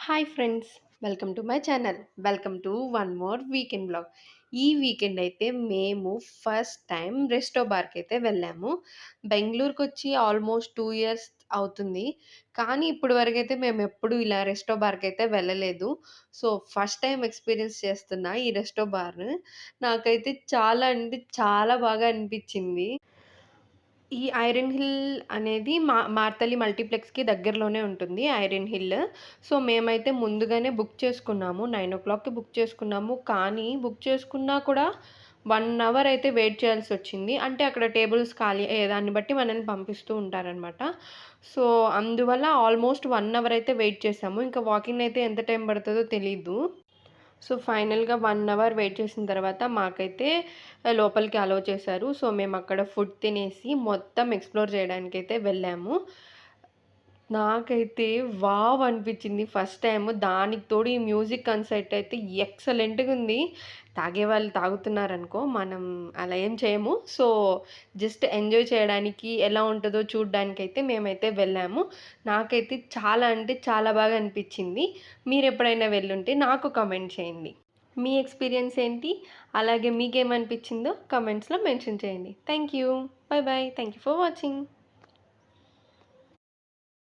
Hi friends, welcome to my channel. Welcome to one more weekend blog. ఈ weekend అయితే మేము first time resto బార్‌కి అయితే వెళ్ళాము. బెంగుళూరుకొచ్చి almost 2 years అవుతుంది. కానీ ఇప్పటి వరకైతే మేమెప్పుడు ఇలా రెస్టో బార్‌కైతే వెళ్ళలేదు. సో, ఫస్ట్ టైమ్ ఎక్స్‌పీరియన్స్ చేస్తున్నా ఈ రెస్టో బార్. నాకైతే చాలా అంటే చాలా బాగా అనిపిచ్చింది. ఈ ఐరన్ హిల్ అనేది మార్తల్లి మల్టీప్లెక్స్‌కి దగ్గరలోనే ఉంటుంది ఐరన్ హిల్. సో, మేమైతే ముందుగానే బుక్ చేసుకున్నాము. 9:00కి బుక్ చేసుకున్నాము. కానీ బుక్ చేసుకున్నా కూడా 1 అవర్ అయితే వెయిట్ చేయాల్సొచ్చింది. అంటే అక్కడ టేబుల్స్ ఖాళీ దాన్ని బట్టి మనల్ని పంపిస్తూ ఉంటారనమాట. సో, అందువల్ల ఆల్మోస్ట్ 1 అవర్ అయితే వెయిట్ చేసాము. ఇంకా వాకిన్ అయితే ఎంత టైం పడతదో తెలీదు. సో, ఫైనల్‌గా 1 అవర్ వెయిట్ చేసిన తర్వాత మాకైతే లోపలికి అలో చేశారు. సో, మేమక్కడ ఫుడ్ తినేసి మొత్తం ఎక్స్‌ప్లోర్ చేయడానికైతే వెళ్ళాము. నాకైతే వావ్! అనిపించింది ఫస్ట్ టైమ్. దానికి తోడు ఈ మ్యూజిక్ కన్సర్ట్ అయితే ఎక్సలెంట్‌గుంది. తాగేవాళ్ళు తాగుతున్నారనుకో, మనం అలా ఏం చేయము. సో, జస్ట్ ఎంజాయ్ చేయడానికి ఎలా ఉంటదో చూడ్డానికైతే మేమైతే వెళ్ళాము. నాకైతే చాలా అంటే చాలా బాగా అనిపించింది. మీరెప్పుడైనా వెళ్ళుంటే నాకు కామెంట్ చేయండి. మీ ఎక్స్‌పీరియన్స్ ఏంటి? అలాగే మీకేమనిపించిందో కామెంట్స్‌లో మెన్షన్ చేయండి. Thank you. By by. Thank you for watching.